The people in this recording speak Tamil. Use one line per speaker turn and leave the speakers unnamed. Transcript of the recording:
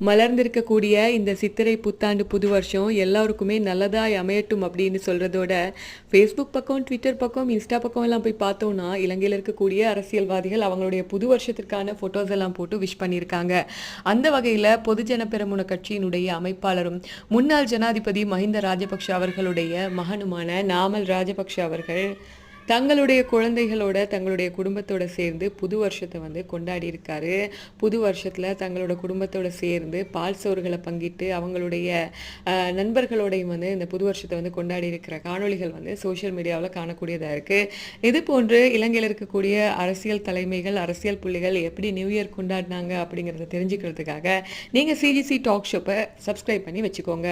மலர்ந்திருக்கக்கூடிய இந்த சித்திரை புத்தாண்டு புது வருஷம் எல்லாருக்குமே நல்லதாய் அமையட்டும் அப்படின்னு சொல்கிறதோட ஃபேஸ்புக் பக்கம், ட்விட்டர் பக்கம், இன்ஸ்டா பக்கம் எல்லாம் போய் பார்த்தோன்னா இலங்கையில் இருக்கக்கூடிய அரசியல்வாதிகள் அவங்களுடைய புது வருஷத்திற்கான ஃபோட்டோஸ் எல்லாம் போட்டு விஷ் பண்ணியிருக்காங்க. அந்த வகையில் பொதுஜன பெரமுன கட்சியினுடைய அமைப்பாளரும் முன்னாள் ஜனாதிபதி மஹிந்த ராஜபக்ஷ அவர்களுடைய மகனுமான நாமல் ராஜபக்ஷ அவர்கள் தங்களுடைய குழந்தைகளோட தங்களுடைய குடும்பத்தோட சேர்ந்து புது வருஷத்தை கொண்டாடி இருக்காரு. புது வருஷத்தில் தங்களோட குடும்பத்தோட சேர்ந்து பால் சோறுகளை பங்கிட்டு அவங்களுடைய நண்பர்களோடையும் இந்த புது வருஷத்தை கொண்டாடி இருக்கிற காணொளிகள் சோஷியல் மீடியாவில் காணக்கூடியதாக இருக்குது. இது போன்று இலங்கையில் இருக்கக்கூடிய அரசியல் தலைமைகள், அரசியல் புள்ளிகள் எப்படி நியூ இயர் கொண்டாடினாங்க அப்படிங்கிறத தெரிஞ்சுக்கிறதுக்காக நீங்கள் சிஜிசி டாக் ஷோப்பை சப்ஸ்கிரைப் பண்ணி வச்சுக்கோங்க.